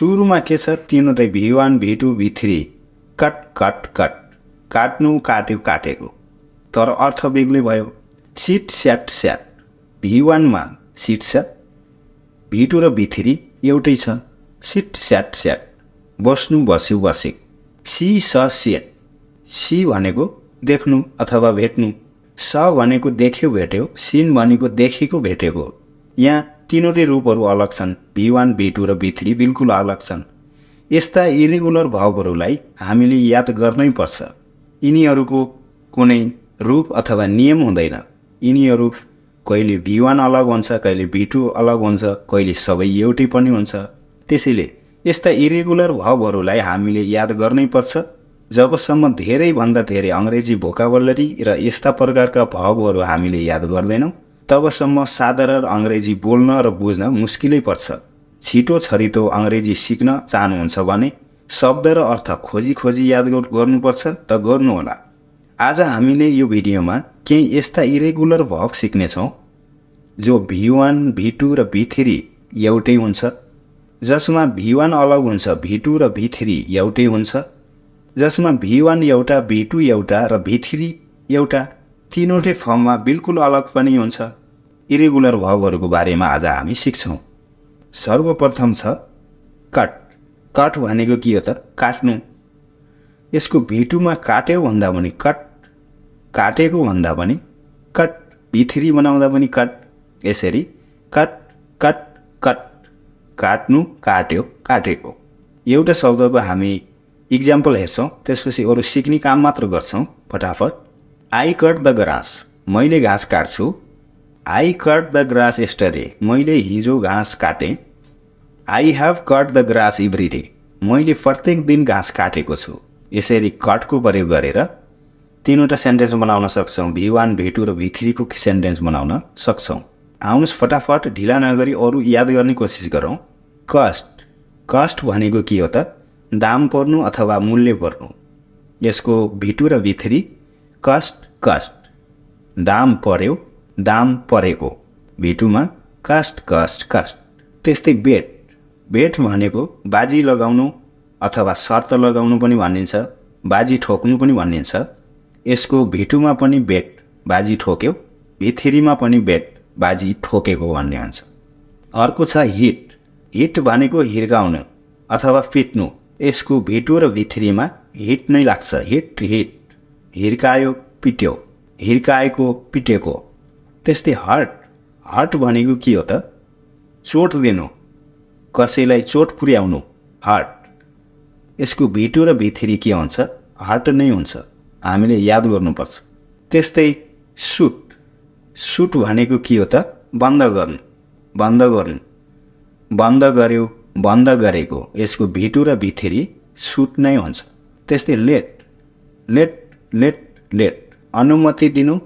सुरुमा के छ तीनवटै V1 V2 V3 cut cut cut काट्नु काट्यो काटेको तर अर्थ बेग्लै भयो सिट स्याट स्याट V1 मा सिट स्याट V2 र V3 एउटै छ सिट स्याट स्याट बस्नु बस्यो बसे सी स सेट सी भनेको देख्नु अथवा भेट्नु स भनेको देख्यो भेट्यो सिन भनेको देखेको भेटेको यहाँ तीनवटै रूपहरू अलग छन् V1 V2 र V3 बिल्कुल अलग छन् यस्ता इरेगुलर भर्बहरूलाई हामीले याद गर्नै पर्छ यिनीहरूको कुनै रूप अथवा नियम हुँदैन यिनीहरू कहिले V1 अलग हुन्छ कहिले V2 अलग हुन्छ कहिले सबै एउटै पनि हुन्छ त्यसैले यस्ता इरेगुलर भर्बहरूलाई हामीले याद गर्नै पर्छ जबसम्म धेरै भन्दा धेरै अंग्रेजी भोकाबुलरी र यस्ता प्रकारका भर्बहरू हामीले याद गर्दैनौं तबसम्म साधारण अंग्रेजी बोल्न र बुझ्न मुस्किलै पर्छ छिटो छरितो अंग्रेजी सिक्न चाहनुहुन्छ भने शब्द र अर्थ खोजी खोजी याद गर्नुपर्छ र गर्नुहोला आज हामीले यो भिडियोमा केही यस्ता इरेगुलर भर्ब सिक्नेछौं जो V1 V2 र V3 एउटै हुन्छ जसमा V1 अलग हुन्छ V2 र V3 एउटै हुन्छ जसमा V1 एउटा V2 एउटा र V3 एउटा तीनवटै फर्ममा बिल्कुल अलग पनि हुन्छ इरेगुलर भर्बहरूको बारेमा आज हामी सिक्छौं सर्वप्रथम छ कट कट भनेको के हो त काट्नु यसको V2 मा काट्यो भन्दा पनि कट काटेको भन्दा पनि कट V3 बनाउँदा पनि कट यसरी कट कट कट काट्नु काट्यो काटेको एउटा शब्दको हामी इक्जाम्पल हेर्छौं त्यसपछि अरु सिक्ने काम मात्र गर्छौं फटाफट आई कट द ग्रास मैले घाँस काट्छु I cut the grass yesterday मैले हिजो घाँस काटे I have cut the grass every day मैले प्रत्येक दिन घाँस काटेको छु यसरी कटको प्रयोग गरेर तीनवटा सेन्टेन्स बनाउन सक्छौं V1 V2 र V3 को सेन्टेन्स बनाउन सक्छौं आउनुस् फटाफट ढिला नगरी अरु याद गर्ने कोसिस गरौं कस्ट कस्ट भनेको के हो त दाम पर्नु अथवा मूल्य पर्नु यसको V2 र V3 कस्ट कस्ट दाम पर्यो दाम परेको V2 मा कस्ट कस्ट कस्ट त्यस्तै बेट बेट भनेको बाजी लगाउनु अथवा शर्त लगाउनु पनि भनिन्छ बाजी ठोक्नु पनि भनिन्छ यसको V2 मा पनि बेट बाजी ठोक्यो V3 मा पनि बेट बाजी ठोकेको भन्ने हुन्छ अर्को छ हिट हिट भनेको हिर्काउनु अथवा पिट्नु यसको V2 र V3 मा हिट नै लाग्छ हिट हिट हिर्कायो पिट्यो हिर्काएको पिटेको त्यस्तै हर्ट हर्ट भनेको के हो त चोट दिनु कसैलाई चोट पुर्याउनु हर्ट यसको V2 र V3 के हुन्छ हर्ट नै हुन्छ हामीले याद गर्नुपर्छ त्यस्तै सुट सुट भनेको के हो त बन्द गर्नु बन्द गर्नु बन्द गर्यो बन्द गरेको यसको V2 र V3 सुट नै हुन्छ त्यस्तै लेट लेट लेट लेट अनुमति दिनु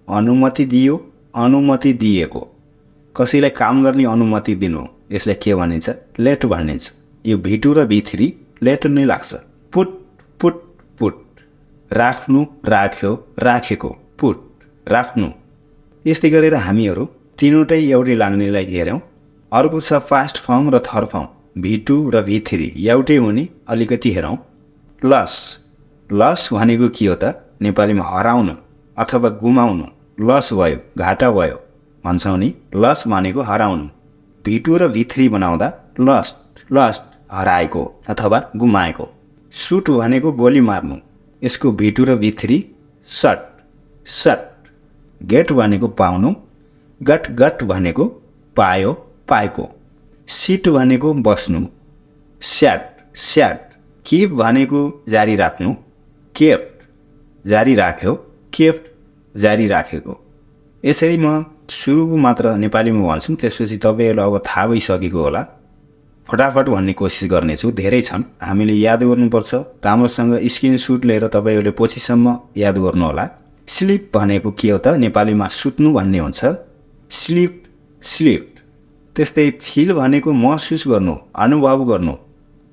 अनुमति दियो अनुमति दिएको कसैलाई काम गर्ने अनुमति दिनु यसलाई के भनिन्छ लेट भनिन्छ यो V2 र V3 लेट नै लाग्छ पुट पुट पुट राख्नु राख्यो राखेको पुट राख्नु यस्तै गरेर हामीहरू तीनवटै एउटै लाग्नेलाई हेरौं अर्को छ फास्ट फर्म र थर्ड फर्म V2 र V3 एउटै हुने अलिकति हेरौं लस लस भनेको के हो त नेपालीमा हराउनु अथवा गुमाउनु लस भयो घाटा भयो भन्छौं नि लस भनेको हराउनु V2 र V3 बनाउँदा लस्ट लस्ट हराएको अथवा गुमाएको शूट भनेको गोली मार्नु यसको V2 र V3 शट शट गेट भनेको पाउनु गट गट भनेको पायो पाएको सिट भनेको बस्नु स्याट स्याट कीप भनेको जारी राख्नु केप्ट जारी राख्यो केप्ट जारी राखेको यसरी म सुरुको मात्र नेपालीमा भन्छु त्यसपछि तपाईहरुलाई अब थाहा भइसकेको होला फटाफट भन्ने कोसिस गर्नेछु धेरै छन् हामीले याद गर्नुपर्छ राम्रोसँग स्क्रिनशट लिएर तपाईहरुले पछिसम्म याद गर्नु होला स्लिप भनेको के हो त नेपालीमा सुत्नु भन्ने हुन्छ स्लिप स्लिप त्यस्तै फिल भनेको महसुस गर्नु अनुभव गर्नु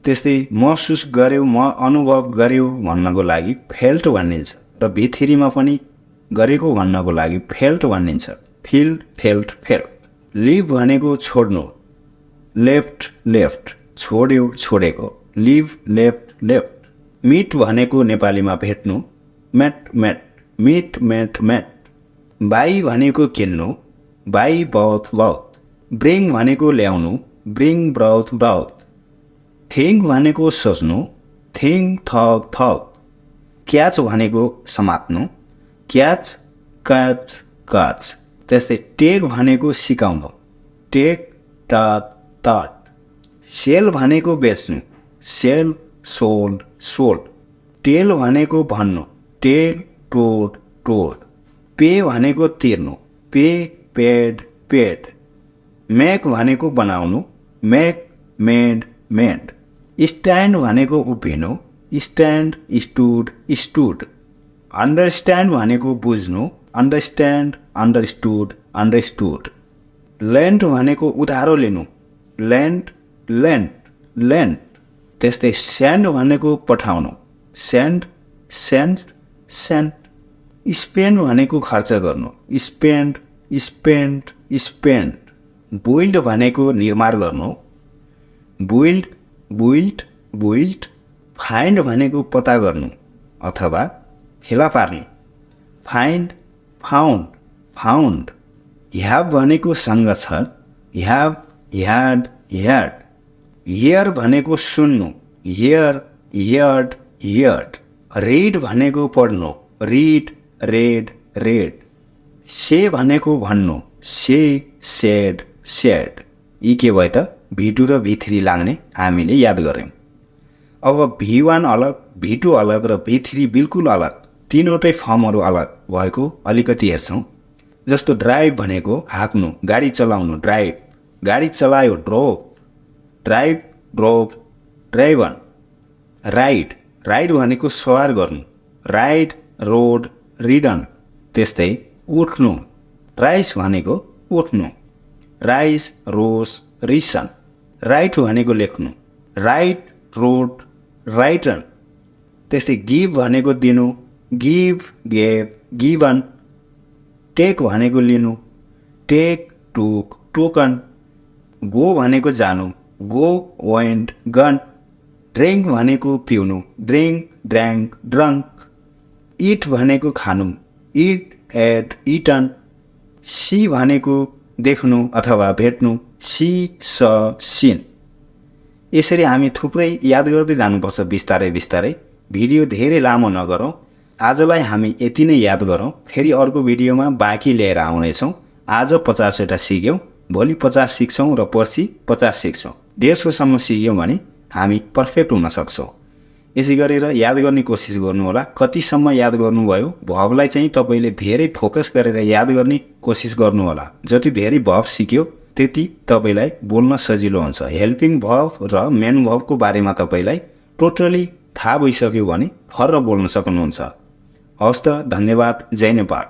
त्यस्तै महसुस गर्यो म अनुभव गर्यो भन्नको लागि फेल्ट भनिन्छ र V3 मा पनि गरेको भन्नको लागि फेल्ट भनिन्छ फिल फेल्ट फेल्ट लिभ भनेको छोड्नु लेफ्ट लेफ्ट छोड्यो छोडेको, लिभ लेफ्ट लेफ्ट। मिट भनेको नेपालीमा भेट्नु, मेट मेट, मिट मेट मेट। बाई भनेको किन्नु, बाई बौथ बौथ। ब्रिङ भनेको ल्याउनु, ब्रिङ ब्राउथ ब्राउथ। थिङ्क भनेको सोच्नु, थिङ्क थक थक। क्याच भनेको समात्नु, क्याच क्याच क्याच। त्यस्तै टेक भनेको सिकाउनु, टेक टाट टाट। सेल भनेको बेच्नु, सेल सोल्ड सोल्ड। टेल भनेको भन्नु, टेल टोड टोड। पे भनेको तिर्नु, पे पेड पेड। मेक भनेको बनाउनु, मेक मेड मेड। स्ट्यान्ड भनेको उभिनु, स्ट्यान्ड स्टुड स्टुड। अन्डरस्ट्यान्ड भनेको बुझ्नु, अन्डरस्ट्यान्ड अन्डरस्टुड अन्डरस्टुड। लेन्ट भनेको उधारो लिनु, लेन्ट लेन्ट लेन्ट। त्यस्तै सेन्ड भनेको पठाउनु, सेन्ड सेन्ड सेन्ड। स्पेन्ड भनेको खर्च गर्नु, स्पेन्ड स्पेन्ड स्पेन्ड। बुइल्ड भनेको निर्माण गर्नु, बुइल्ड बुइल्ड बुइल्ड। फाइन्ड भनेको पत्ता गर्नु अथवा फेला पार्ने, फाइन्ड फाउन्ड फाउन्ड। ह्याभ भनेको सँग छ, ह्याभ ह्याड ह्याड। हियर भनेको सुन्नु, हियर हियर्ड हियर्ड। रिड भनेको पढ्नु, रिड रेड रेड। से भनेको भन्नु, से सेड सेड। यी के भयो त V2 र V3 लाग्ने हामीले याद गऱ्यौँ। अब V1 अलग, V2 अलग र V3 बिल्कुल अलग, तीनवटै फर्महरू अलग भएको अलिकति हेर्छौँ। जस्तो ड्राइभ भनेको हाँक्नु, गाडी चलाउनु, ड्राइभ। गाडी चलायो, drove, drive drove driven. Ride, ride भनेको सवार गर्नु, राइड रोड रिडन। त्यस्तै उठ्नु, राइस भनेको उठ्नु, राइस रोस रिसन। राइट भनेको लेख्नु, राइट रोड राइटन। त्यस्तै गिभ भनेको दिनु, गिभ गेभ गिभन। टेक भनेको लिनु, टेक टुक टोकन। गो भनेको जानु, गो वेन्ट गन। ड्रिङ्क भनेको पिउनु, ड्रिङ्क ड्र्याङ्क ड्रङ्क। इट भनेको खानु, इट एट इटन। सी भनेको देख्नु अथवा भेट्नु, सी स सिन। यसरी हामी थुप्रै याद गर्दै जानुपर्छ बिस्तारै बिस्तारै। भिडियो धेरै लामो नगरौँ, आजलाई हामी यति नै याद गरौँ। फेरि अर्को भिडियोमा बाँकी लिएर आउनेछौँ। आज 50वटा सिक्यौँ, भोलि 50 सिक्छौँ र पर्सि 50 सिक्छौँ। 150सम्म सिक्यौँ भने हामी पर्फेक्ट हुन सक्छौँ। यसै गरेर याद गर्ने कोसिस गर्नुहोला। कतिसम्म याद गर्नुभयो, भवलाई चाहिँ तपाईँले धेरै फोकस गरेर याद गर्ने कोसिस गर्नुहोला। जति धेरै भव सिक्यो त्यति तपाईँलाई बोल्न सजिलो हुन्छ। हेल्पिङ भव र मेन भवको बारेमा तपाईँलाई टोटली थाहा भइसक्यो भने फर्र बोल्न सक्नुहुन्छ। हवस् त, धन्यवाद। जय नेपाल।